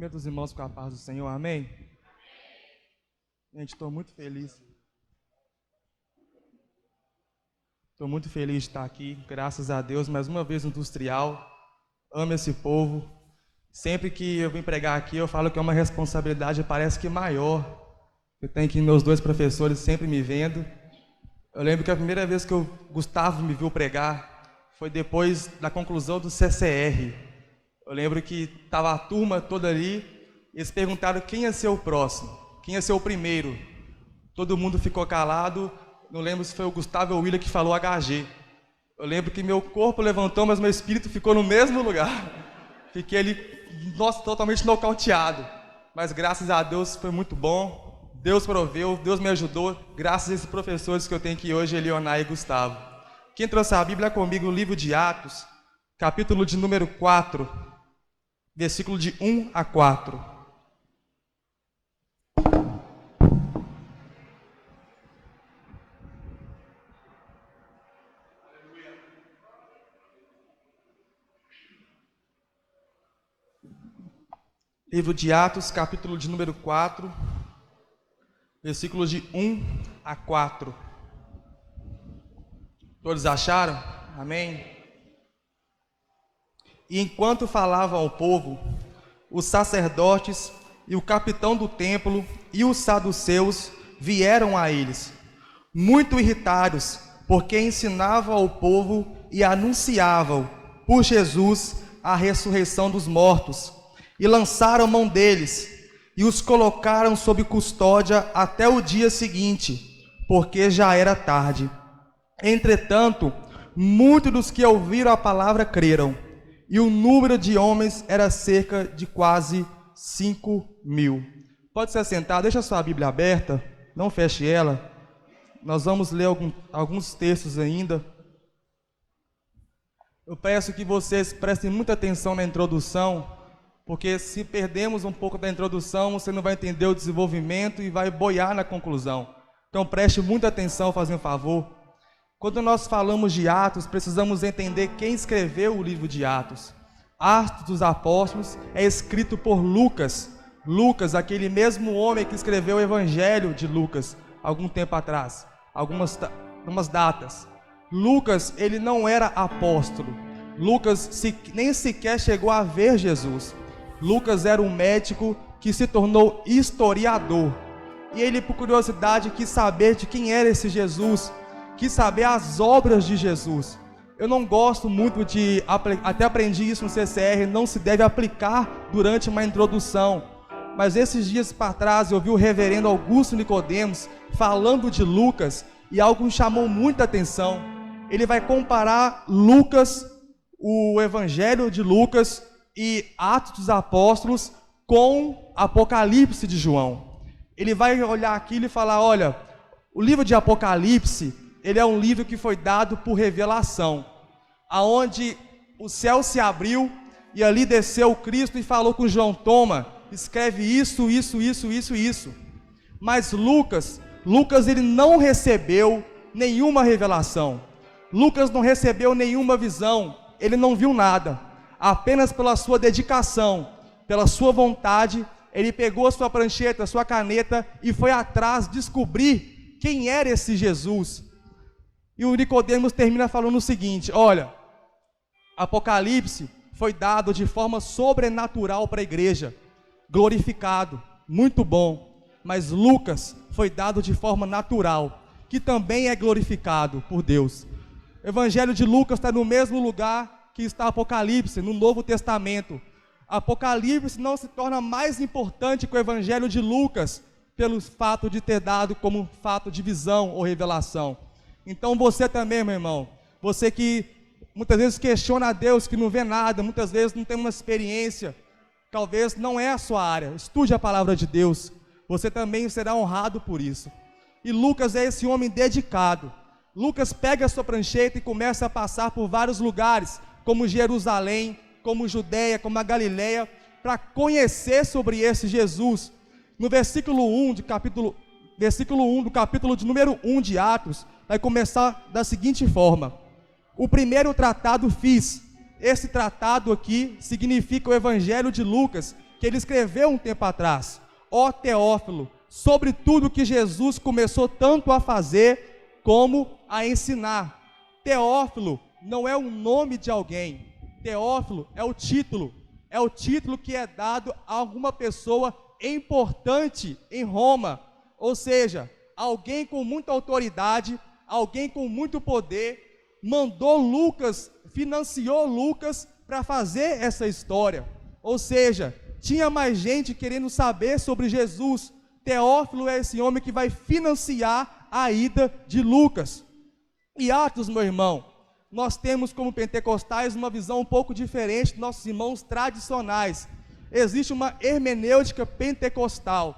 Cumprimento os irmãos com a paz do Senhor, amém? Gente, estou muito feliz. Estou muito feliz de estar aqui, graças a Deus, mais uma vez industrial. Amo esse povo. Sempre que eu vim pregar aqui, eu falo que é uma responsabilidade, parece que maior. Eu tenho aqui meus dois professores sempre me vendo. Eu lembro que a primeira vez que o Gustavo me viu pregar foi depois da conclusão do CCR. Eu lembro que estava a turma toda ali, e eles perguntaram quem ia ser o próximo, quem ia ser o primeiro. Todo mundo ficou calado, não lembro se foi o Gustavo ou o William que falou HG. Eu lembro que meu corpo levantou, mas meu espírito ficou no mesmo lugar. Fiquei ali, nossa, totalmente nocauteado. Mas graças a Deus foi muito bom, Deus proveu, Deus me ajudou, graças a esses professores que eu tenho aqui hoje, Elioná e Gustavo. Quem trouxe a Bíblia comigo, o livro de Atos, capítulo de número 4, versículo de 1 a 4. Livro de Atos, capítulo de número 4, versículos de 1 a 4. Todos acharam? Amém? E enquanto falavam ao povo, os sacerdotes e o capitão do templo e os saduceus vieram a eles, muito irritados, porque ensinavam ao povo e anunciavam por Jesus a ressurreição dos mortos, e lançaram mão deles, e os colocaram sob custódia até o dia seguinte, porque já era tarde. Entretanto, muitos dos que ouviram a palavra creram, e o número de homens era cerca de quase 5.000. Pode se assentar, deixa a sua Bíblia aberta, não feche ela. Nós vamos ler alguns textos ainda. Eu peço que vocês prestem muita atenção na introdução, porque se perdemos um pouco da introdução, você não vai entender o desenvolvimento e vai boiar na conclusão. Então preste muita atenção, fazendo um favor. Quando nós falamos de Atos, precisamos entender quem escreveu o livro de Atos. Atos dos Apóstolos é escrito por Lucas. Lucas, aquele mesmo homem que escreveu o Evangelho de Lucas, algum tempo atrás, algumas datas. Lucas, ele não era apóstolo. Lucas nem sequer chegou a ver Jesus. Lucas era um médico que se tornou historiador. E ele, por curiosidade, quis saber de quem era esse Jesus, quis saber as obras de Jesus. Eu não gosto muito de, até aprendi isso no CCR, não se deve aplicar durante uma introdução. Mas esses dias para trás eu vi o reverendo Augusto Nicodemos falando de Lucas e algo me chamou muita atenção. Ele vai comparar Lucas, o Evangelho de Lucas e Atos dos Apóstolos com Apocalipse de João. Ele vai olhar aquilo e falar, olha, o livro de Apocalipse, ele é um livro que foi dado por revelação, aonde o céu se abriu e ali desceu Cristo e falou com João, toma, escreve isso. Mas Lucas ele não recebeu nenhuma revelação. Lucas não recebeu nenhuma visão, ele não viu nada. Apenas pela sua dedicação, pela sua vontade, ele pegou a sua prancheta, a sua caneta e foi atrás descobrir quem era esse Jesus. E o Nicodemos termina falando o seguinte, olha, Apocalipse foi dado de forma sobrenatural para a igreja, glorificado, muito bom, mas Lucas foi dado de forma natural, que também é glorificado por Deus. O Evangelho de Lucas está no mesmo lugar que está Apocalipse, no Novo Testamento. Apocalipse não se torna mais importante que o Evangelho de Lucas, pelo fato de ter dado como fato de visão ou revelação. Então você também, meu irmão, você que muitas vezes questiona a Deus, que não vê nada, muitas vezes não tem uma experiência, talvez não é a sua área, estude a palavra de Deus, você também será honrado por isso. E Lucas é esse homem dedicado. Lucas pega a sua prancheta e começa a passar por vários lugares, como Jerusalém, como Judeia, como a Galileia, para conhecer sobre esse Jesus. No versículo 1 do capítulo de número 1 de Atos, vai começar da seguinte forma: o primeiro tratado fiz. Esse tratado aqui significa o Evangelho de Lucas, que ele escreveu um tempo atrás: ó Teófilo, sobre tudo que Jesus começou tanto a fazer como a ensinar. Teófilo não é o nome de alguém. Teófilo é o título que é dado a alguma pessoa importante em Roma, ou seja, alguém com muita autoridade, alguém com muito poder, mandou Lucas, financiou Lucas para fazer essa história, ou seja, tinha mais gente querendo saber sobre Jesus. Teófilo é esse homem que vai financiar a ida de Lucas. E Atos, meu irmão, nós temos como pentecostais uma visão um pouco diferente dos nossos irmãos tradicionais. Existe uma hermenêutica pentecostal.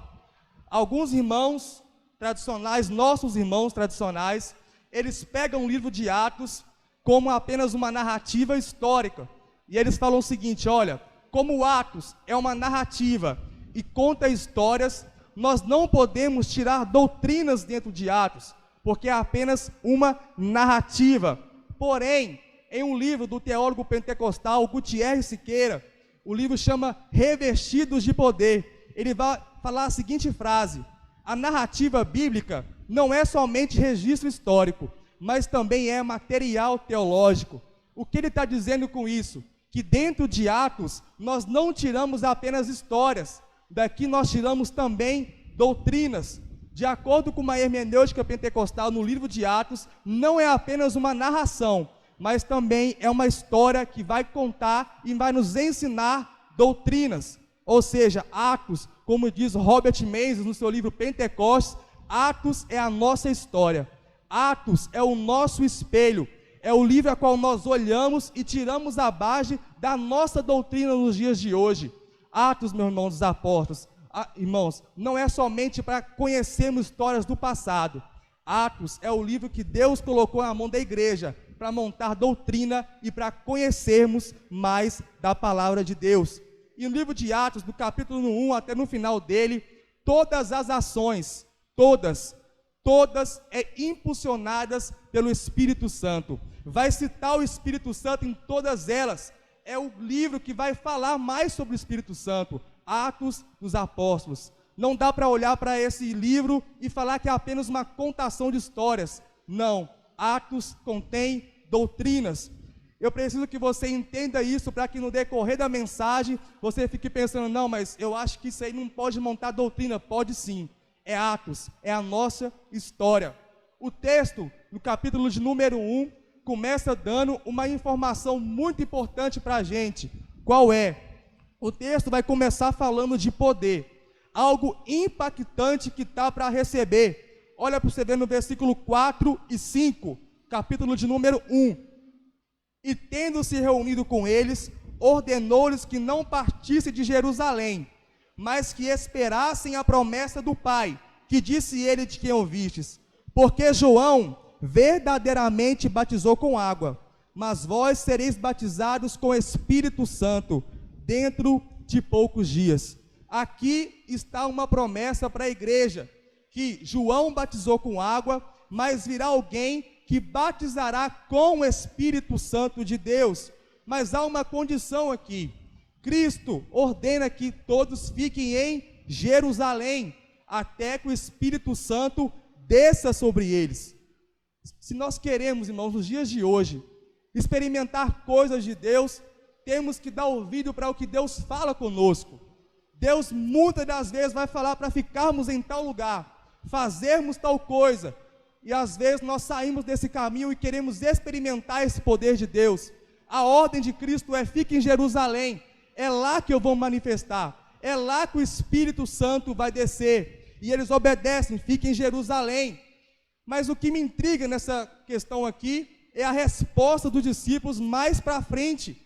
Alguns irmãos tradicionais, nossos irmãos tradicionais, eles pegam o livro de Atos como apenas uma narrativa histórica. E eles falam o seguinte: olha, como Atos é uma narrativa e conta histórias, nós não podemos tirar doutrinas dentro de Atos, porque é apenas uma narrativa. Porém, em um livro do teólogo pentecostal Gutierre Siqueira, o livro chama Revestidos de Poder, ele vai falar a seguinte frase: a narrativa bíblica não é somente registro histórico, mas também é material teológico. O que ele está dizendo com isso? Que dentro de Atos, nós não tiramos apenas histórias, daqui nós tiramos também doutrinas. De acordo com uma hermenêutica pentecostal, no livro de Atos, não é apenas uma narração, mas também é uma história que vai contar e vai nos ensinar doutrinas. Ou seja, Atos, como diz Robert Menzies no seu livro Pentecostes, Atos é a nossa história. Atos é o nosso espelho, é o livro a qual nós olhamos e tiramos a base da nossa doutrina nos dias de hoje. Atos, meus irmãos dos apóstolos, irmãos, não é somente para conhecermos histórias do passado. Atos é o livro que Deus colocou na mão da igreja para montar doutrina e para conhecermos mais da palavra de Deus. E no livro de Atos, do capítulo 1 até no final dele, todas as ações, todas impulsionadas pelo Espírito Santo. Vai citar o Espírito Santo em todas elas. É o livro que vai falar mais sobre o Espírito Santo. Atos dos Apóstolos. Não dá para olhar para esse livro e falar que é apenas uma contação de histórias. Não, Atos contém doutrinas. Eu preciso que você entenda isso para que no decorrer da mensagem você fique pensando: não, mas eu acho que isso aí não pode montar doutrina. Pode sim, é Atos, é a nossa história. O texto, no capítulo de número 1, começa dando uma informação muito importante para a gente. Qual é? O texto vai começar falando de poder, algo impactante que está para receber. Olha para você ver no versículo 4 e 5, capítulo de número 1. E tendo se reunido com eles, ordenou-lhes que não partissem de Jerusalém, mas que esperassem a promessa do Pai, que disse ele: de quem ouvistes. Porque João verdadeiramente batizou com água, mas vós sereis batizados com Espírito Santo dentro de poucos dias. Aqui está uma promessa para a igreja, que João batizou com água, mas virá alguém que batizará com o Espírito Santo de Deus. Mas há uma condição aqui: Cristo ordena que todos fiquem em Jerusalém, até que o Espírito Santo desça sobre eles. Se nós queremos, irmãos, nos dias de hoje, experimentar coisas de Deus, temos que dar ouvido para o que Deus fala conosco. Deus muitas das vezes vai falar para ficarmos em tal lugar, fazermos tal coisa, e às vezes nós saímos desse caminho e queremos experimentar esse poder de Deus. A ordem de Cristo é: fique em Jerusalém, é lá que eu vou manifestar, é lá que o Espírito Santo vai descer, e eles obedecem: fique em Jerusalém. Mas o que me intriga nessa questão aqui é a resposta dos discípulos mais para frente.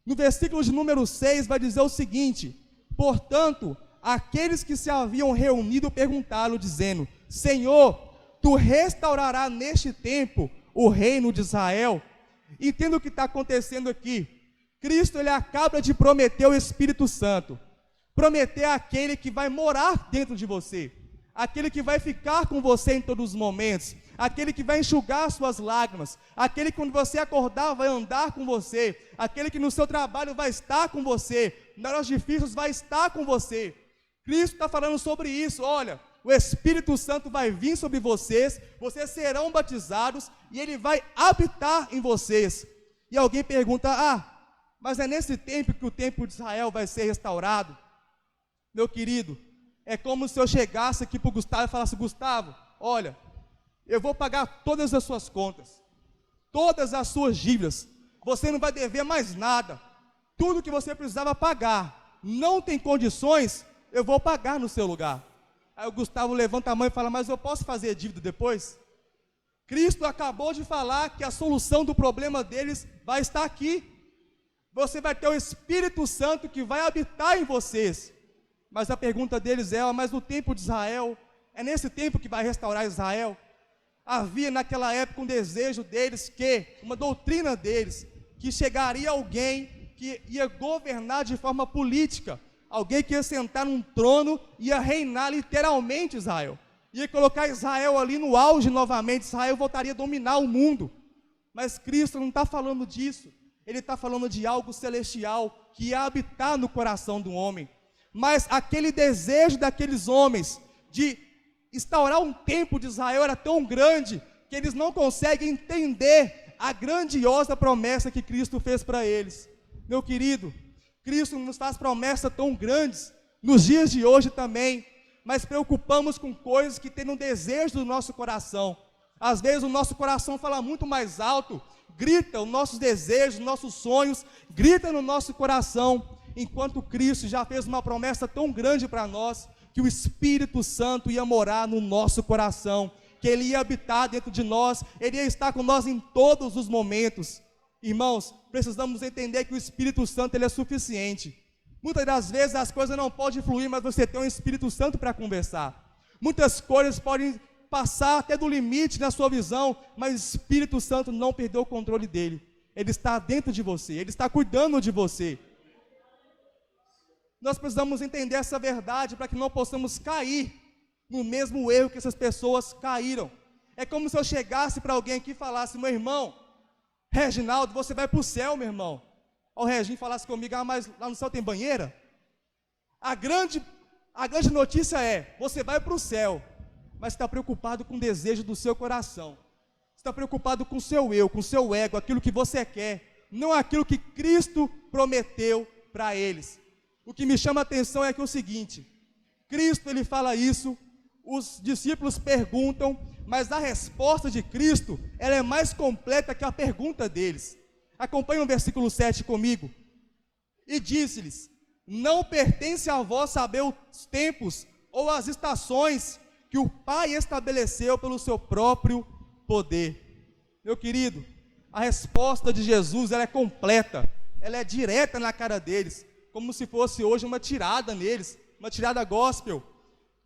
No versículo de número 6 vai dizer o seguinte: portanto, aqueles que se haviam reunido perguntaram, dizendo: Senhor, tu restaurarás neste tempo o reino de Israel? Entenda o que está acontecendo aqui. Cristo, ele acaba de prometer o Espírito Santo, prometer aquele que vai morar dentro de você, aquele que vai ficar com você em todos os momentos, aquele que vai enxugar suas lágrimas, aquele que quando você acordar vai andar com você, aquele que no seu trabalho vai estar com você, nas horas difíceis vai estar com você. Cristo está falando sobre isso. Olha, o Espírito Santo vai vir sobre vocês, vocês serão batizados e ele vai habitar em vocês. E alguém pergunta, mas é nesse tempo que o templo de Israel vai ser restaurado? Meu querido, é como se eu chegasse aqui para o Gustavo e falasse, Gustavo, olha, eu vou pagar todas as suas contas, todas as suas dívidas, você não vai dever mais nada, tudo que você precisava pagar, não tem condições, eu vou pagar no seu lugar. Aí o Gustavo levanta a mão e fala, mas eu posso fazer dívida depois? Cristo acabou de falar que a solução do problema deles vai estar aqui. Você vai ter o Espírito Santo que vai habitar em vocês. Mas a pergunta deles é, mas o tempo de Israel, é nesse tempo que vai restaurar Israel? Havia naquela época um desejo deles, uma doutrina deles, que chegaria alguém que ia governar de forma política, alguém que ia sentar num trono, ia reinar literalmente Israel, ia colocar Israel ali no auge novamente, Israel voltaria a dominar o mundo. Mas Cristo não está falando disso, ele está falando de algo celestial, que ia habitar no coração do homem. Mas aquele desejo daqueles homens, de instaurar um templo de Israel, era tão grande, que eles não conseguem entender a grandiosa promessa que Cristo fez para eles. Meu querido, Cristo nos faz promessas tão grandes, nos dias de hoje também, mas preocupamos com coisas que tem no desejo do nosso coração. Às vezes o nosso coração fala muito mais alto, grita os nossos desejos, nossos sonhos, grita no nosso coração, enquanto Cristo já fez uma promessa tão grande para nós, que o Espírito Santo ia morar no nosso coração, que ele ia habitar dentro de nós, ele ia estar com nós em todos os momentos. Irmãos, precisamos entender que o Espírito Santo ele é suficiente. Muitas das vezes as coisas não podem fluir, mas você tem um Espírito Santo para conversar. Muitas coisas podem passar até do limite na sua visão, mas o Espírito Santo não perdeu o controle dele. Ele está dentro de você, ele está cuidando de você. Nós precisamos entender essa verdade para que não possamos cair no mesmo erro que essas pessoas caíram. É como se eu chegasse para alguém aqui e falasse, meu irmão, Reginaldo, você vai para o céu, meu irmão. O Reginho falasse comigo, mas lá no céu tem banheira? A grande notícia é, você vai para o céu, mas está preocupado com o desejo do seu coração. Está preocupado com o seu eu, com o seu ego, aquilo que você quer, não aquilo que Cristo prometeu para eles. O que me chama a atenção é que é o seguinte, Cristo ele fala isso, os discípulos perguntam, mas a resposta de Cristo, ela é mais completa que a pergunta deles. Acompanhe o versículo 7 comigo. E disse-lhes, não pertence a vós saber os tempos ou as estações que o Pai estabeleceu pelo seu próprio poder. Meu querido, a resposta de Jesus, ela é completa, ela é direta na cara deles, como se fosse hoje uma tirada neles, uma tirada gospel.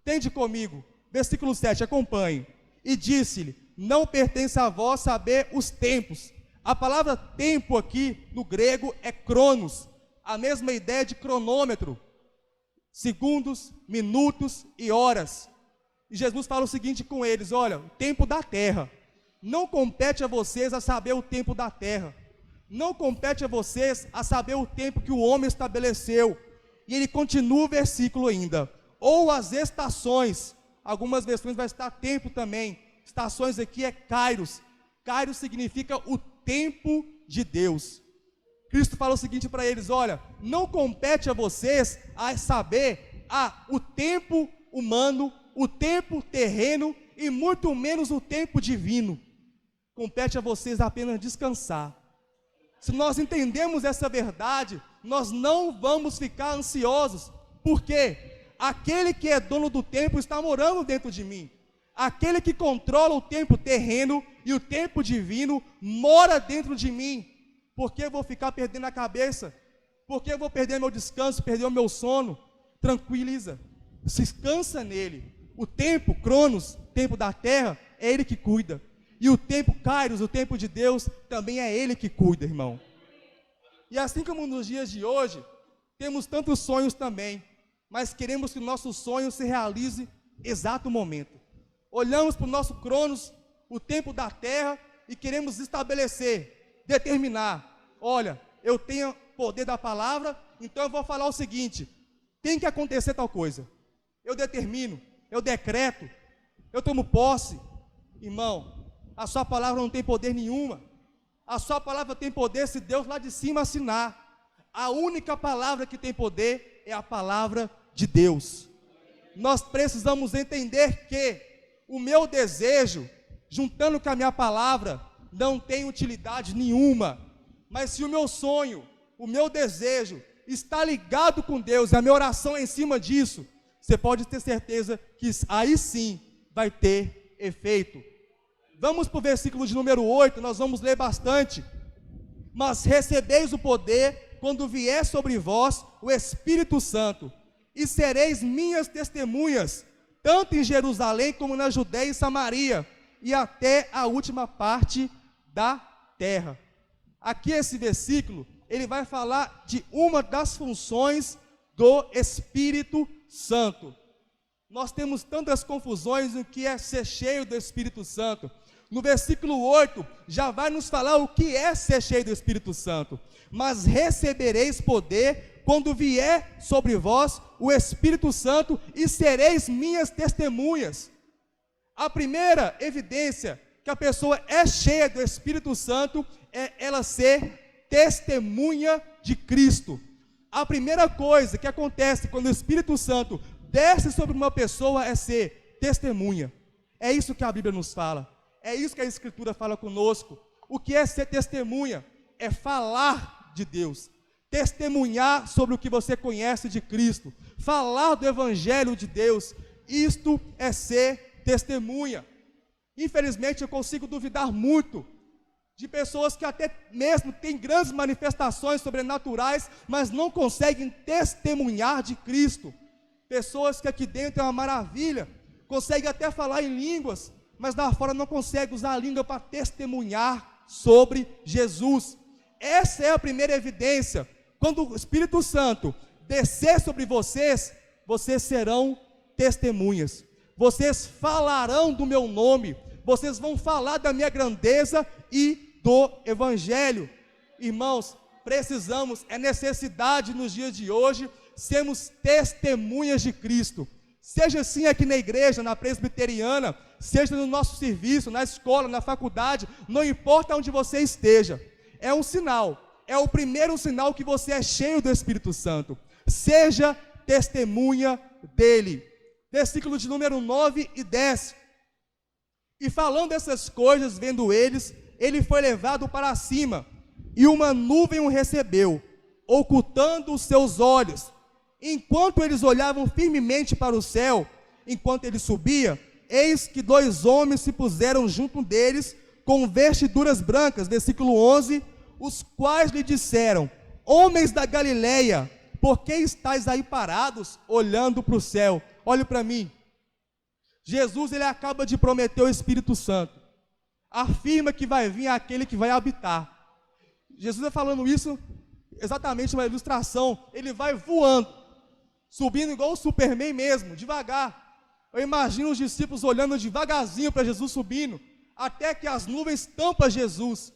Tende comigo, versículo 7, acompanhe. E disse-lhe, não pertence a vós saber os tempos. A palavra tempo aqui, no grego, é cronos, a mesma ideia de cronômetro, segundos, minutos e horas. E Jesus fala o seguinte com eles, olha, o tempo da terra, não compete a vocês a saber o tempo da terra, não compete a vocês a saber o tempo que o homem estabeleceu. E ele continua o versículo ainda, ou as estações, algumas versões vai estar tempo também, estações aqui é kairos, kairos significa o tempo de Deus. Cristo fala o seguinte para eles, olha, não compete a vocês a saber o tempo humano, o tempo terreno e muito menos o tempo divino. Compete a vocês apenas descansar. Se nós entendemos essa verdade, nós não vamos ficar ansiosos, porque aquele que é dono do tempo está morando dentro de mim. Aquele que controla o tempo terreno e o tempo divino mora dentro de mim. Por que eu vou ficar perdendo a cabeça? Por que eu vou perder meu descanso, perder o meu sono? Tranquiliza, descansa nele. O tempo, cronos, tempo da terra, é ele que cuida. E o tempo kairos, o tempo de Deus, também é ele que cuida, irmão. E assim como nos dias de hoje, temos tantos sonhos também, mas queremos que o nosso sonho se realize exato momento. Olhamos para o nosso cronos, o tempo da terra e queremos estabelecer, determinar. Olha, eu tenho poder da palavra, então eu vou falar o seguinte: tem que acontecer tal coisa. Eu determino, eu decreto, eu tomo posse. Irmão, a sua palavra não tem poder nenhuma. A sua palavra tem poder se Deus lá de cima assinar. A única palavra que tem poder é a palavra de Deus. Nós precisamos entender que o meu desejo, juntando com a minha palavra, não tem utilidade nenhuma. Mas se o meu sonho, o meu desejo está ligado com Deus, e a minha oração é em cima disso, você pode ter certeza que aí sim vai ter efeito. Vamos para o versículo de número 8, nós vamos ler bastante. Mas recebeis o poder quando vier sobre vós o Espírito Santo, e sereis minhas testemunhas, tanto em Jerusalém como na Judeia e Samaria, e até a última parte da terra. Aqui esse versículo, ele vai falar de uma das funções do Espírito Santo. Nós temos tantas confusões no que é ser cheio do Espírito Santo. No versículo 8, já vai nos falar o que é ser cheio do Espírito Santo. Mas recebereis poder quando vier sobre vós o Espírito Santo, e sereis minhas testemunhas. A primeira evidência que a pessoa é cheia do Espírito Santo é ela ser testemunha de Cristo. A primeira coisa que acontece quando o Espírito Santo desce sobre uma pessoa é ser testemunha. É isso que a Bíblia nos fala. É isso que a Escritura fala conosco. O que é ser testemunha? É falar de Deus, testemunhar sobre o que você conhece de Cristo, falar do Evangelho de Deus. Isto é ser testemunha. Infelizmente eu consigo duvidar muito de pessoas que até mesmo têm grandes manifestações sobrenaturais, mas não conseguem testemunhar de Cristo. Pessoas que aqui dentro é uma maravilha, conseguem até falar em línguas, mas lá fora não consegue usar a língua para testemunhar sobre Jesus. Essa é a primeira evidência. Quando o Espírito Santo descer sobre vocês, vocês serão testemunhas. Vocês falarão do meu nome, vocês vão falar da minha grandeza e do Evangelho. Irmãos, precisamos, é necessidade nos dias de hoje, sermos testemunhas de Cristo. Seja assim aqui na igreja, na presbiteriana, seja no nosso serviço, na escola, na faculdade, não importa onde você esteja. É um sinal, é o primeiro sinal que você é cheio do Espírito Santo. Seja testemunha dele. Versículo de número 9 e 10. E falando essas coisas, vendo eles, ele foi levado para cima, e uma nuvem o recebeu, ocultando os seus olhos. Enquanto eles olhavam firmemente para o céu, enquanto ele subia, eis que 2 homens se puseram junto deles, com vestiduras brancas, versículo 11, os quais lhe disseram: homens da Galileia, por que estáis aí parados, olhando para o céu? Olhe para mim. Jesus, ele acaba de prometer o Espírito Santo. Afirma que vai vir aquele que vai habitar. Jesus está falando isso exatamente uma ilustração. Ele vai voando, subindo igual o Superman mesmo, devagar. Eu imagino os discípulos olhando devagarzinho para Jesus subindo, até que as nuvens tampam Jesus.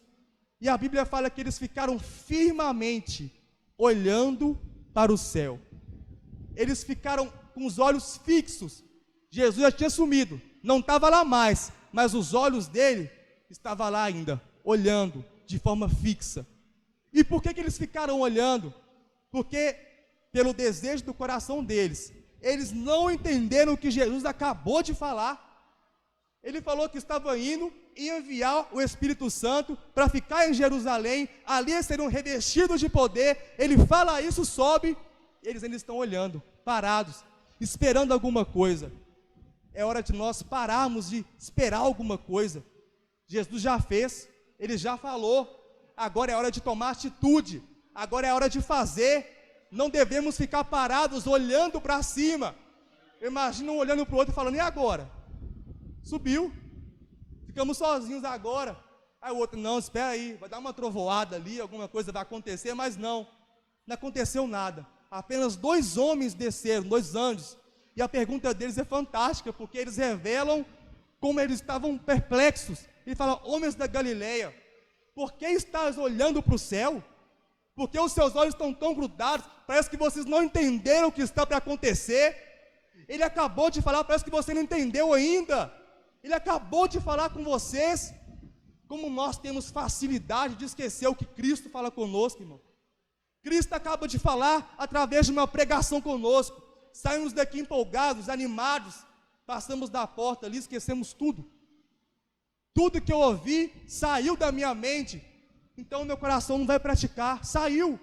E a Bíblia fala que eles ficaram firmemente olhando para o céu. Eles ficaram com os olhos fixos. Jesus já tinha sumido, não estava lá mais, mas os olhos dele estavam lá ainda, olhando de forma fixa. E por que eles ficaram olhando? Porque, pelo desejo do coração deles, eles não entenderam o que Jesus acabou de falar. Ele falou que estava indo e enviar o Espírito Santo para ficar em Jerusalém, ali eles seriam revestidos de poder. Ele fala isso, sobe, eles ainda estão olhando, parados, esperando alguma coisa. É hora de nós pararmos de esperar alguma coisa. Jesus já fez, ele já falou, agora é hora de tomar atitude, agora é hora de fazer. Não devemos ficar parados olhando para cima. Imagina um olhando para o outro e falando: e agora? Subiu, ficamos sozinhos agora. Aí o outro: não, espera aí, vai dar uma trovoada ali, alguma coisa vai acontecer. Mas não aconteceu nada. Apenas 2 homens desceram, 2 anjos. E a pergunta deles é fantástica, porque eles revelam como eles estavam perplexos. Ele fala: homens da Galileia, por que estás olhando para o céu? Por que os seus olhos estão tão grudados? Parece que vocês não entenderam o que está para acontecer. Ele acabou de falar, parece que você não entendeu ainda. Ele acabou de falar com vocês. Como nós temos facilidade de esquecer o que Cristo fala conosco, irmão. Cristo acaba de falar através de uma pregação conosco. Saímos daqui empolgados, animados, passamos da porta ali, esquecemos tudo. Tudo que eu ouvi saiu da minha mente, então meu coração não vai praticar, saiu.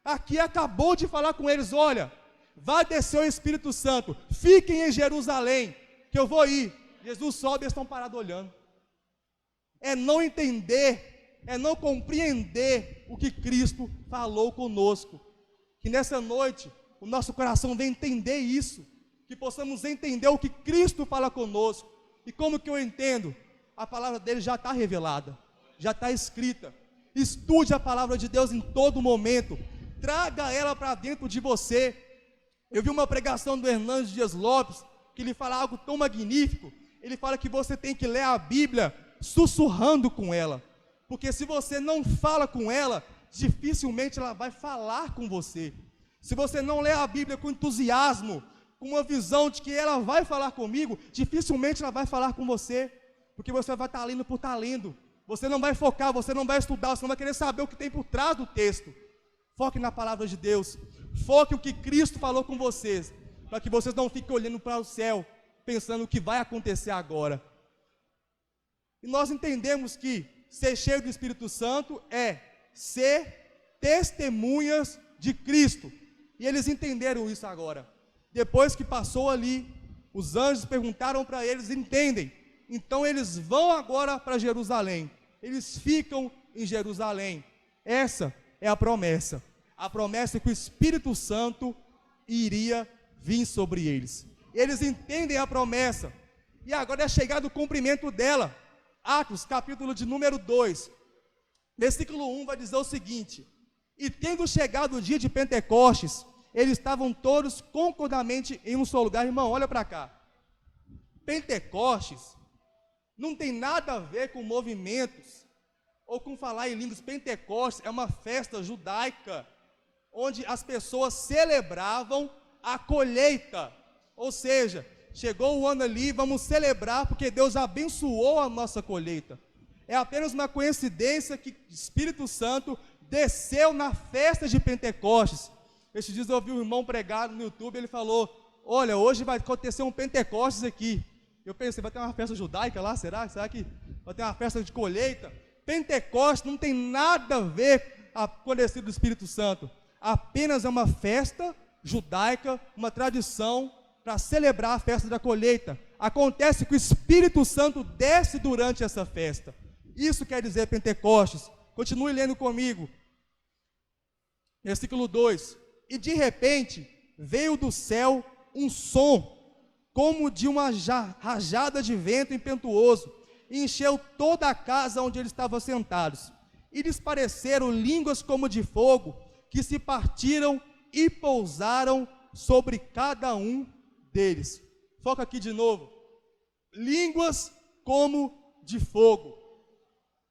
Aqui acabou de falar com eles: olha, vai descer o Espírito Santo, fiquem em Jerusalém, que eu vou ir. Jesus sobe e eles estão parados olhando. É não entender, é não compreender o que Cristo falou conosco. Que nessa noite o nosso coração venha entender isso, que possamos entender o que Cristo fala conosco. E como que eu entendo? A palavra dele já está revelada, já está escrita. Estude a palavra de Deus em todo momento, traga ela para dentro de você. Eu vi uma pregação do Hernandes Dias Lopes, que ele fala algo tão magnífico. Ele fala que você tem que ler a Bíblia sussurrando com ela, porque se você não fala com ela, dificilmente ela vai falar com você. Se você não lê a Bíblia com entusiasmo, com uma visão de que ela vai falar comigo, dificilmente ela vai falar com você, porque você vai estar lendo por estar lendo. Você não vai focar, você não vai estudar, você não vai querer saber o que tem por trás do texto. Foque na palavra de Deus, foque o que Cristo falou com vocês, para que vocês não fiquem olhando para o céu, pensando o que vai acontecer agora. E nós entendemos que ser cheio do Espírito Santo é ser testemunhas de Cristo. E eles entenderam isso agora. Depois que passou ali, os anjos perguntaram para eles: entendem? Então eles vão agora para Jerusalém. Eles ficam em Jerusalém. Essa é a promessa. A promessa é que o Espírito Santo iria vir sobre eles. Eles entendem a promessa. E agora é chegado o cumprimento dela. Atos, capítulo de número 2, versículo 1 vai dizer o seguinte: e tendo chegado o dia de Pentecostes, eles estavam todos concordamente em um só lugar. Irmão, olha para cá. Pentecostes não tem nada a ver com movimentos ou com falar em línguas. Pentecostes é uma festa judaica onde as pessoas celebravam a colheita. Ou seja, chegou o ano ali, vamos celebrar porque Deus abençoou a nossa colheita. É apenas uma coincidência que o Espírito Santo desceu na festa de Pentecostes. Esses dias eu ouvi um irmão pregar no YouTube, ele falou: olha, hoje vai acontecer um Pentecostes aqui. Eu pensei, vai ter uma festa judaica lá, será? Será que vai ter uma festa de colheita? Pentecostes não tem nada a ver com o descer do Espírito Santo. Apenas é uma festa judaica, uma tradição para celebrar a festa da colheita. Acontece que o Espírito Santo desce durante essa festa. Isso quer dizer Pentecostes. Continue lendo comigo. Versículo 2. E de repente veio do céu um som, como de uma rajada de vento impetuoso, e encheu toda a casa onde eles estavam sentados. E lhes pareceram línguas como de fogo, que se partiram e pousaram sobre cada um deles. Foca aqui de novo. Línguas como de fogo.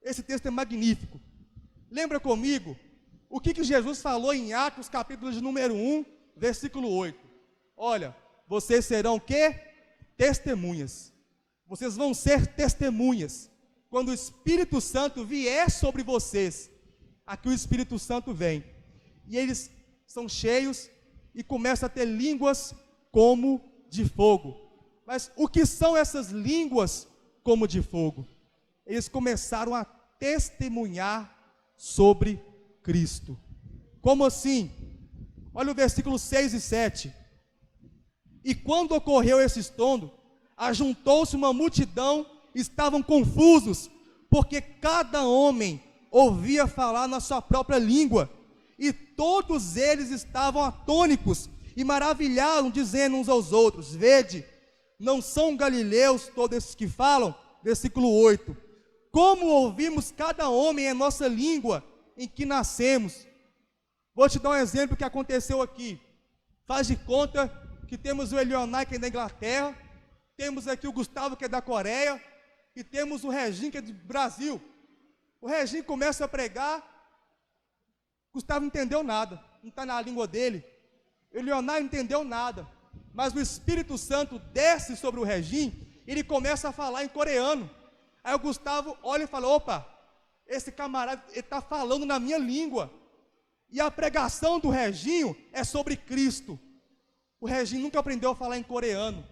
Esse texto é magnífico. Lembra comigo o que Jesus falou em Atos, capítulo de número 1, versículo 8. Olha, vocês serão o quê? Testemunhas. Vocês vão ser testemunhas. Quando o Espírito Santo vier sobre vocês, aqui o Espírito Santo vem. E eles são cheios e começam a ter línguas como de fogo. Mas o que são essas línguas como de fogo? Eles começaram a testemunhar sobre Cristo. Como assim? Olha o versículo 6 e 7. E quando ocorreu esse estrondo, ajuntou-se uma multidão, estavam confusos, porque cada homem ouvia falar na sua própria língua, e todos eles estavam atônicos, e maravilharam, dizendo uns aos outros: vede, não são galileus todos esses que falam? Versículo 8. Como ouvimos cada homem em nossa língua em que nascemos? Vou te dar um exemplo que aconteceu aqui. Faz de conta que temos o Elionai, que é da Inglaterra, temos aqui o Gustavo, que é da Coreia, e temos o Regim, que é do Brasil. O Regim começa a pregar, Gustavo não entendeu nada, não está na língua dele. O Leonardo não entendeu nada, mas o Espírito Santo desce sobre o Regim, e ele começa a falar em coreano. Aí o Gustavo olha e fala, opa, esse camarada está falando na minha língua. E a pregação do Reginho é sobre Cristo. O Reginho nunca aprendeu a falar em coreano,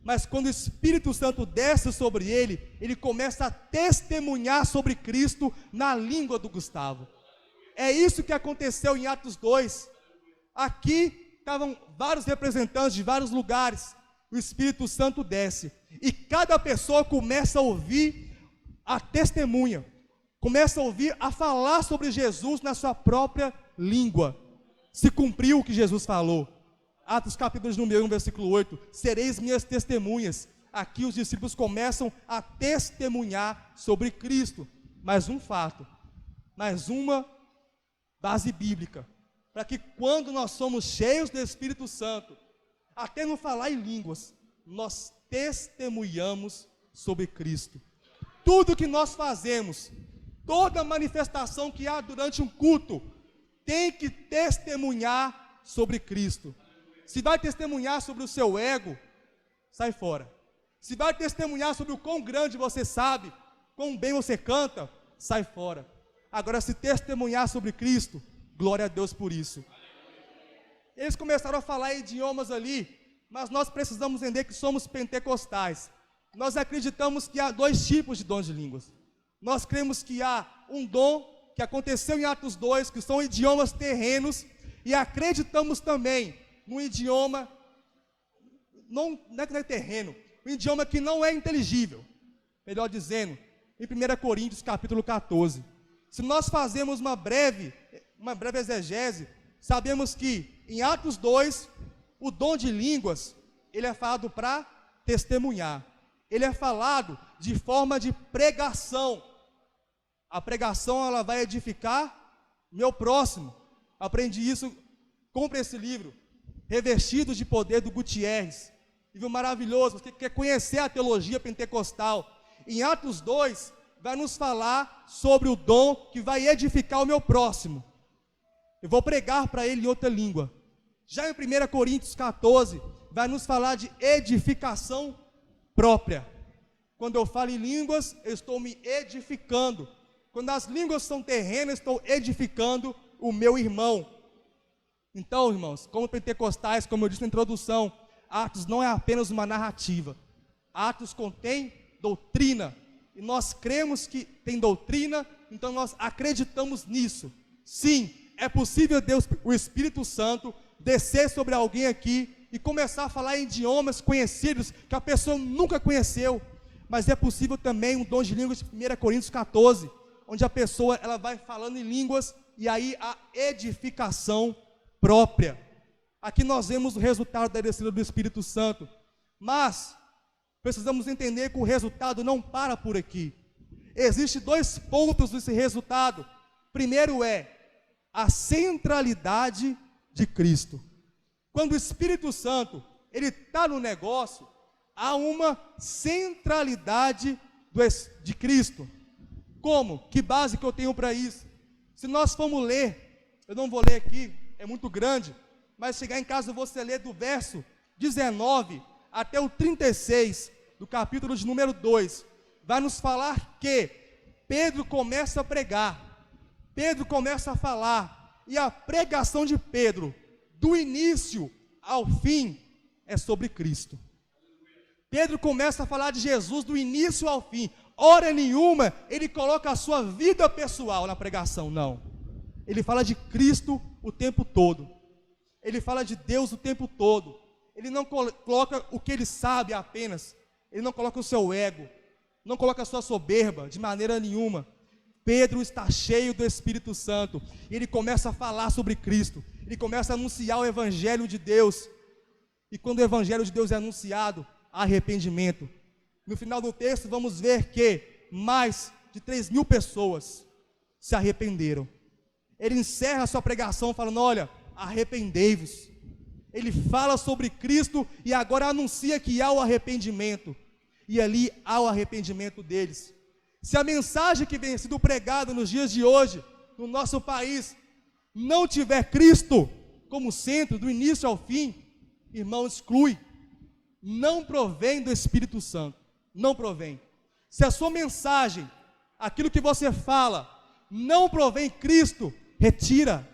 mas quando o Espírito Santo desce sobre ele, ele começa a testemunhar sobre Cristo na língua do Gustavo. É isso que aconteceu em Atos 2. Aqui estavam vários representantes de vários lugares. O Espírito Santo desce e cada pessoa começa a ouvir a testemunha, começa a ouvir, a falar sobre Jesus na sua própria língua. Se cumpriu o que Jesus falou. Atos capítulo número 1, versículo 8, sereis minhas testemunhas. Aqui os discípulos começam a testemunhar sobre Cristo. Mais um fato, mais uma base bíblica, para que quando nós somos cheios do Espírito Santo, até não falar em línguas, nós testemunhamos sobre Cristo. Tudo que nós fazemos, toda manifestação que há durante um culto, tem que testemunhar sobre Cristo. Se vai testemunhar sobre o seu ego, sai fora. Se vai testemunhar sobre o quão grande você sabe, quão bem você canta, sai fora. Agora, se testemunhar sobre Cristo, glória a Deus por isso. Eles começaram a falar em idiomas ali, mas nós precisamos entender que somos pentecostais. Nós acreditamos que há dois tipos de dons de línguas. Nós cremos que há um dom que aconteceu em Atos 2, que são idiomas terrenos, e acreditamos também num idioma, não é que não é terreno, um idioma que não é inteligível, melhor dizendo, em 1 Coríntios capítulo 14. Se nós fazemos uma breve exegese, sabemos que em Atos 2, o dom de línguas, ele é falado para testemunhar, ele é falado de forma de pregação. A pregação, ela vai edificar meu próximo. Aprendi isso, compre esse livro, Revestidos de Poder, do Gutierrez, livro maravilhoso. Você quer conhecer a teologia pentecostal? Em Atos 2, vai nos falar sobre o dom que vai edificar o meu próximo. Eu vou pregar para ele em outra língua. Já em 1 Coríntios 14, vai nos falar de edificação própria. Quando eu falo em línguas, eu estou me edificando. Quando as línguas são terrenas, estou edificando o meu irmão. Então, irmãos, como pentecostais, como eu disse na introdução, Atos não é apenas uma narrativa. Atos contém doutrina. E nós cremos que tem doutrina, então nós acreditamos nisso. Sim, é possível Deus, o Espírito Santo, descer sobre alguém aqui e começar a falar em idiomas conhecidos que a pessoa nunca conheceu. Mas é possível também um dom de línguas de 1 Coríntios 14, onde a pessoa ela vai falando em línguas e aí a edificação própria. Aqui nós vemos o resultado da descida do Espírito Santo, mas precisamos entender que o resultado não para por aqui. Existem dois pontos desse resultado. Primeiro é a centralidade de Cristo. Quando o Espírito Santo ele está no negócio, há uma centralidade de Cristo. Como? Que base que eu tenho para isso? Se nós formos ler, eu não vou ler aqui, é muito grande, mas chegar em casa você ler do verso 19 até o 36, do capítulo de número 2, vai nos falar que Pedro começa a pregar, Pedro começa a falar, e a pregação de Pedro, do início ao fim, é sobre Cristo. Pedro começa a falar de Jesus do início ao fim. Hora nenhuma ele coloca a sua vida pessoal na pregação, não. Ele fala de Cristo o tempo todo. Ele fala de Deus o tempo todo. Ele não coloca o que ele sabe apenas. Ele não coloca o seu ego, não coloca a sua soberba, de maneira nenhuma. Pedro está cheio do Espírito Santo, e ele começa a falar sobre Cristo, ele começa a anunciar o Evangelho de Deus, e quando o Evangelho de Deus é anunciado, há arrependimento. No final do texto vamos ver que mais de 3.000 pessoas se arrependeram. Ele encerra a sua pregação falando, olha, arrependei-vos. ele fala sobre Cristo e agora anuncia que há o arrependimento. E ali há o arrependimento deles. Se a mensagem que vem sendo pregada nos dias de hoje, no nosso país, não tiver Cristo como centro, do início ao fim, irmão, exclui. Não provém do Espírito Santo. Não provém. Se a sua mensagem, aquilo que você fala, não provém Cristo, retira.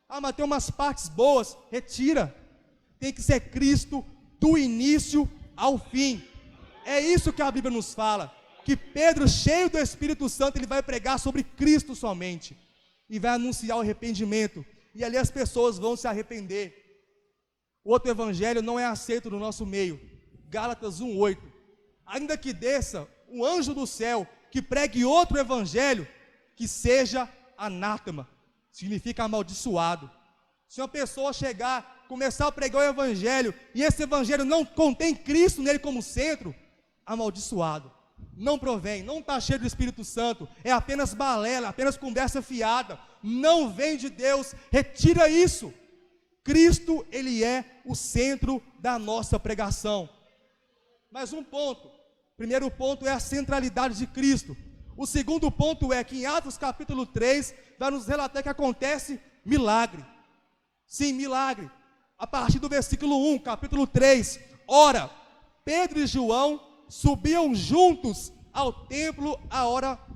Ah, mas tem umas partes boas, retira. Tem que ser Cristo do início ao fim. É isso que a Bíblia nos fala, que Pedro, cheio do Espírito Santo, ele vai pregar sobre Cristo somente, e vai anunciar o arrependimento, e ali as pessoas vão se arrepender. Outro evangelho não é aceito no nosso meio, Gálatas 1:8, ainda que desça um anjo do céu, que pregue outro evangelho, que seja anátema, significa amaldiçoado. Se uma pessoa chegar, começar a pregar o evangelho, e esse evangelho não contém Cristo nele como centro, amaldiçoado, não provém, não está cheio do Espírito Santo, é apenas balela, apenas conversa fiada, não vem de Deus, retira isso. Cristo, ele é o centro da nossa pregação. Mais um ponto, primeiro ponto é a centralidade de Cristo. O segundo ponto é que em Atos capítulo 3, vai nos relatar que acontece milagre. Sim, milagre. A partir do versículo 1, capítulo 3, ora, Pedro e João subiam juntos ao templo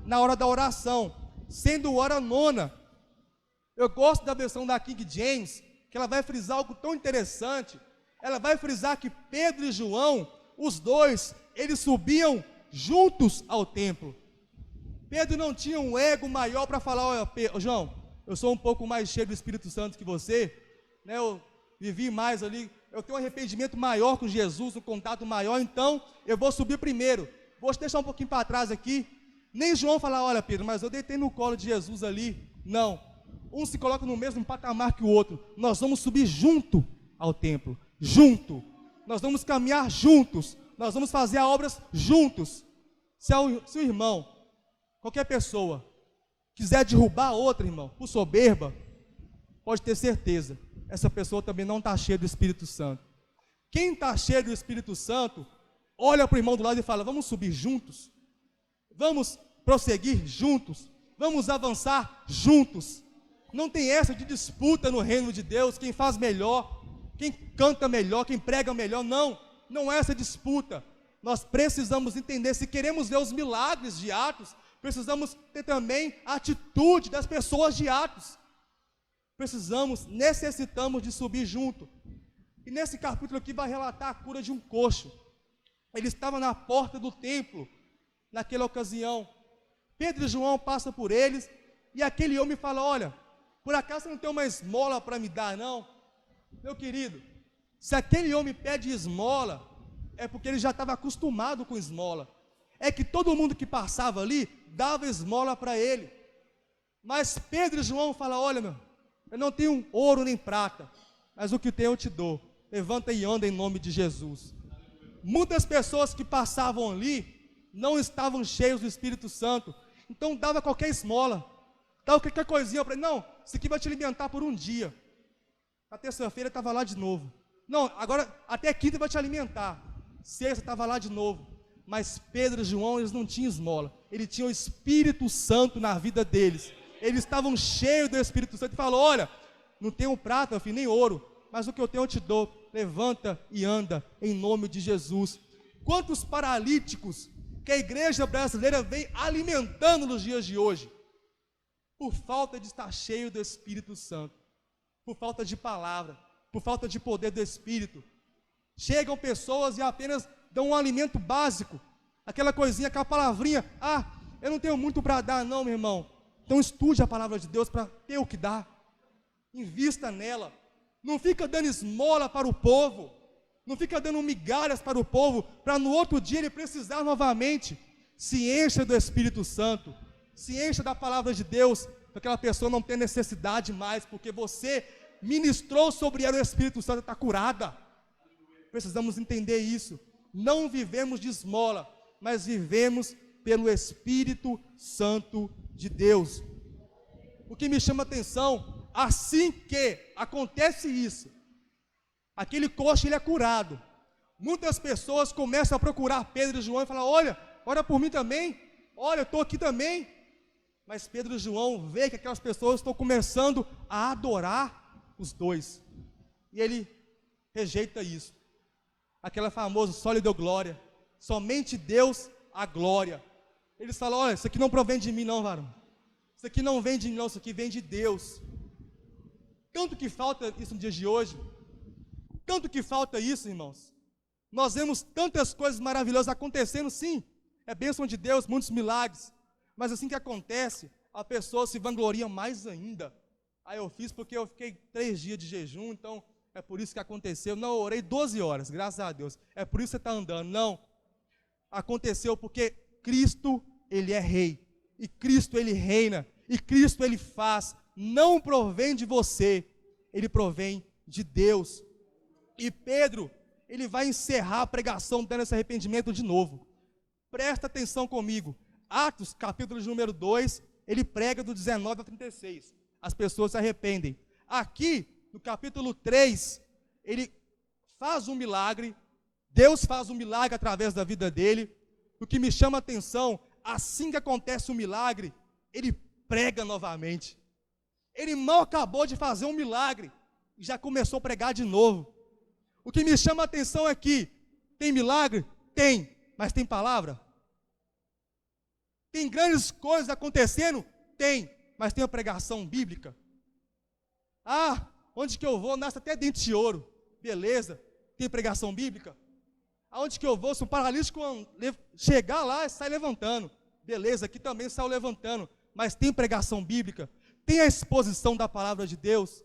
na hora da oração, sendo hora nona. Eu gosto da versão da King James, que ela vai frisar algo tão interessante. Ela vai frisar que Pedro e João, os dois, eles subiam juntos ao templo. Pedro não tinha um ego maior para falar: olha, João, eu sou um pouco mais cheio do Espírito Santo que você, né? Eu vivi mais ali, eu tenho um arrependimento maior com Jesus, um contato maior, então eu vou subir primeiro. Vou te deixar um pouquinho para trás aqui. Nem João falar: olha, Pedro, mas eu deitei no colo de Jesus ali. Não, um se coloca no mesmo patamar que o outro. Nós vamos subir junto ao templo, junto. Nós vamos caminhar juntos, nós vamos fazer as obras juntos. Se o irmão, qualquer pessoa, quiser derrubar outra, irmão, por soberba, pode ter certeza, essa pessoa também não está cheia do Espírito Santo. Quem está cheio do Espírito Santo, olha para o irmão do lado e fala: vamos subir juntos, vamos prosseguir juntos, vamos avançar juntos. Não tem essa de disputa no reino de Deus, quem faz melhor, quem canta melhor, quem prega melhor. Não é essa disputa. Nós precisamos entender, se queremos ver os milagres de Atos, precisamos ter também a atitude das pessoas de Atos. Necessitamos de subir junto. E nesse capítulo aqui vai relatar a cura de um coxo. Ele estava na porta do templo, naquela ocasião. Pedro e João passam por eles, e aquele homem fala: olha, por acaso você não tem uma esmola para me dar, não? Meu querido, se aquele homem pede esmola, é porque ele já estava acostumado com esmola. É que todo mundo que passava ali, dava esmola para ele. Mas Pedro e João falam: olha, meu, eu não tenho ouro nem prata, mas o que tenho eu te dou. Levanta e anda em nome de Jesus. Muitas pessoas que passavam ali, não estavam cheios do Espírito Santo, então dava qualquer esmola, dava qualquer coisinha para ele. Não, isso aqui vai te alimentar por um dia. Na terça-feira estava lá de novo. Não, agora até quinta vai te alimentar. Sexta estava lá de novo. Mas Pedro e João, eles não tinham esmola. Eles tinham o Espírito Santo na vida deles. Eles estavam cheios do Espírito Santo. E falou: olha, não tenho prata, filho, nem ouro, mas o que eu tenho eu te dou. Levanta e anda em nome de Jesus. Quantos paralíticos que a igreja brasileira vem alimentando nos dias de hoje, por falta de estar cheio do Espírito Santo, por falta de palavra, por falta de poder do Espírito. Chegam pessoas e apenas dão um alimento básico, aquela coisinha, aquela palavrinha: ah, eu não tenho muito para dar não, meu irmão. Então estude a palavra de Deus para ter o que dar, invista nela. Não fica dando esmola para o povo, não fica dando migalhas para o povo, para no outro dia ele precisar novamente. Se encha do Espírito Santo, se encha da palavra de Deus, para aquela pessoa não ter necessidade mais, porque você ministrou sobre ela o Espírito Santo, está curada. Precisamos entender isso. Não vivemos de esmola, mas vivemos pelo Espírito Santo de Deus. O que me chama a atenção, assim que acontece isso, Aquele coxo, ele é curado. Muitas pessoas começam a procurar Pedro e João e falam: olha, ora por mim também, olha, eu estou aqui também. Mas Pedro e João vê que aquelas pessoas estão começando a adorar os dois. E ele rejeita isso. Aquela famosa, só lhe deu glória. Somente Deus a glória. Eles falam: olha, isso aqui não provém de mim não, varão. Isso aqui não vem de mim não, isso aqui vem de Deus. Tanto que falta isso no dia de hoje. Tanto que falta isso, irmãos. Nós vemos tantas coisas maravilhosas acontecendo, sim. É bênção de Deus, muitos milagres. Mas assim que acontece, a pessoa se vangloria mais ainda. Aí eu fiz porque eu fiquei 3 dias de jejum, então é por isso que aconteceu. Não, eu orei 12 horas, graças a Deus. É por isso que você está andando. Não. Aconteceu porque Cristo, Ele é Rei. E Cristo, Ele reina. E Cristo, Ele faz. Não provém de você. Ele provém de Deus. E Pedro, ele vai encerrar a pregação dando esse arrependimento de novo. Presta atenção comigo. Atos, capítulo de número 2, ele prega do 19 ao 36. As pessoas se arrependem. Aqui, no capítulo 3, ele faz um milagre. Deus faz um milagre através da vida dele. O que me chama a atenção, assim que acontece um milagre, ele prega novamente. Ele mal acabou de fazer um milagre e já começou a pregar de novo. O que me chama a atenção é que tem milagre? Tem, mas tem palavra? Tem grandes coisas acontecendo? Tem, mas tem a pregação bíblica? Ah, onde que eu vou, nasce até dente de ouro. Beleza, tem pregação bíblica? Aonde que eu vou, se um paralítico chegar lá, sai levantando. Beleza, aqui também saiu levantando. Mas tem pregação bíblica? Tem a exposição da palavra de Deus?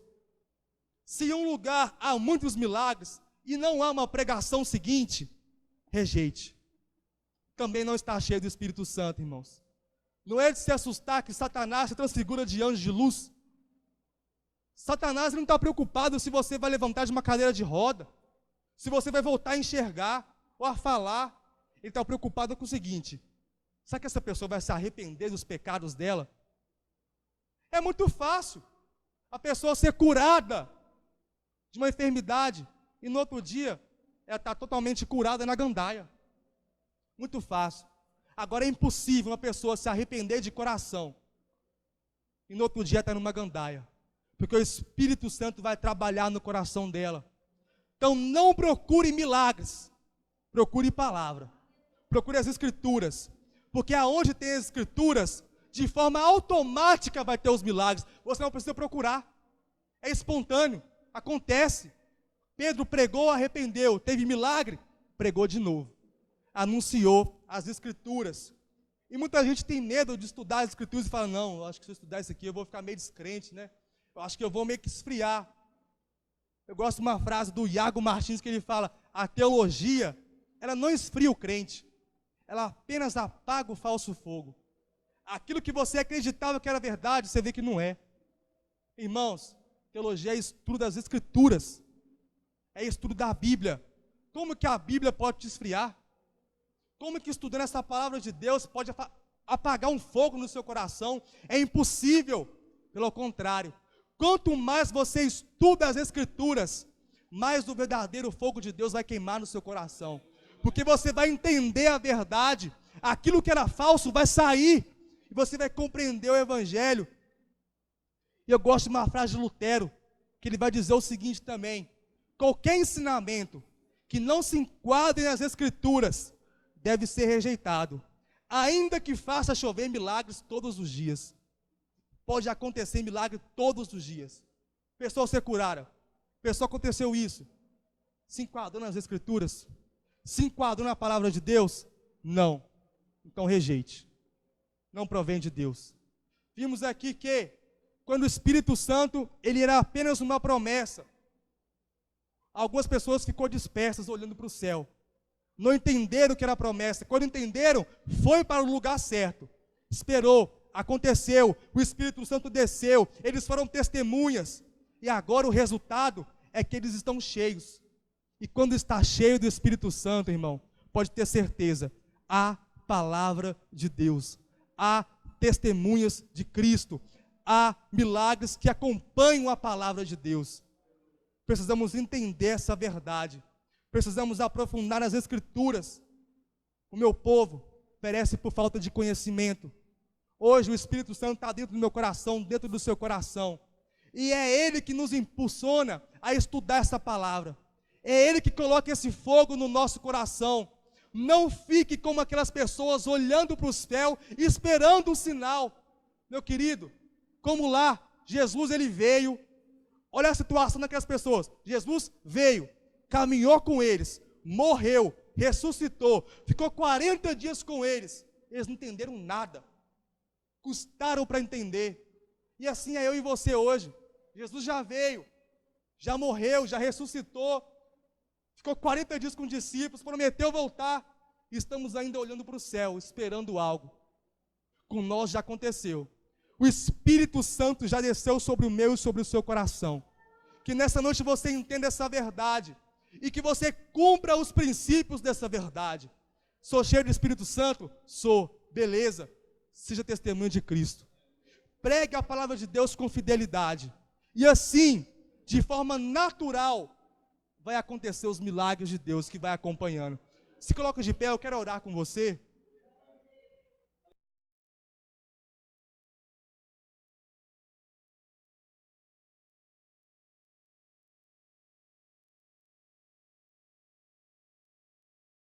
Se em um lugar há muitos milagres e não há uma pregação seguinte, rejeite. Também não está cheio do Espírito Santo, irmãos. Não é de se assustar que Satanás se transfigura de anjo de luz. Satanás não está preocupado se você vai levantar de uma cadeira de roda, se você vai voltar a enxergar ou a falar. Ele está preocupado com o seguinte: será que essa pessoa vai se arrepender dos pecados dela? É muito fácil a pessoa ser curada de uma enfermidade e no outro dia ela está totalmente curada na gandaia. Muito fácil. Agora é impossível uma pessoa se arrepender de coração e no outro dia está numa gandaia, porque o Espírito Santo vai trabalhar no coração dela. Então não procure milagres, procure palavra, procure as Escrituras, porque aonde tem as Escrituras, de forma automática vai ter os milagres. Você não precisa procurar, é espontâneo, acontece. Pedro pregou, arrependeu, teve milagre, pregou de novo, anunciou as Escrituras. E muita gente tem medo de estudar as Escrituras e fala: não, eu acho que se eu estudar isso aqui eu vou ficar meio descrente, né? Eu acho que eu vou meio que esfriar. Eu gosto de uma frase do Iago Martins que ele fala: a teologia, ela não esfria o crente, ela apenas apaga o falso fogo. Aquilo que você acreditava que era verdade, você vê que não é. Irmãos, teologia é estudo das Escrituras, é estudo da Bíblia. Como que a Bíblia pode te esfriar? Como que estudando essa palavra de Deus pode apagar um fogo no seu coração? É impossível. Pelo contrário, quanto mais você estuda as Escrituras, mais o verdadeiro fogo de Deus vai queimar no seu coração. Porque você vai entender a verdade, aquilo que era falso vai sair, e você vai compreender o Evangelho. E eu gosto de uma frase de Lutero, que ele vai dizer o seguinte também: qualquer ensinamento que não se enquadre nas Escrituras deve ser rejeitado, ainda que faça chover milagres todos os dias. Pode acontecer milagre todos os dias. Pessoa ser curada, pessoa aconteceu isso. Se enquadrou nas Escrituras? Se enquadrou na palavra de Deus? Não. Então rejeite. Não provém de Deus. Vimos aqui que quando o Espírito Santo, ele era apenas uma promessa, algumas pessoas ficou dispersas olhando para o céu. Não entenderam o que era promessa. Quando entenderam, foi para o lugar certo. Esperou, aconteceu, o Espírito Santo desceu, eles foram testemunhas. E agora o resultado é que eles estão cheios. E quando está cheio do Espírito Santo, irmão, pode ter certeza, há palavra de Deus, há testemunhas de Cristo, há milagres que acompanham a palavra de Deus. Precisamos entender essa verdade. Precisamos aprofundar nas Escrituras. O meu povo perece por falta de conhecimento. Hoje o Espírito Santo está dentro do meu coração, dentro do seu coração. E é Ele que nos impulsiona a estudar essa palavra. É Ele que coloca esse fogo no nosso coração. Não fique como aquelas pessoas olhando para o céu, esperando um sinal. Meu querido, como lá, Jesus ele veio. Olha a situação daquelas pessoas. Jesus veio, caminhou com eles, morreu, ressuscitou, ficou 40 dias com eles. Eles não entenderam nada. Custaram para entender. E assim é eu e você hoje. Jesus já veio, já morreu, já ressuscitou, ficou 40 dias com os discípulos, prometeu voltar, e estamos ainda olhando para o céu, esperando algo. Com nós já aconteceu. O Espírito Santo já desceu sobre o meu e sobre o seu coração. Que nessa noite você entenda essa verdade, e que você cumpra os princípios dessa verdade. Sou cheio do Espírito Santo? Sou, beleza. Seja testemunho de Cristo. Pregue a palavra de Deus com fidelidade. E assim, de forma natural, vai acontecer os milagres de Deus que vai acompanhando. Se coloca de pé, eu quero orar com você.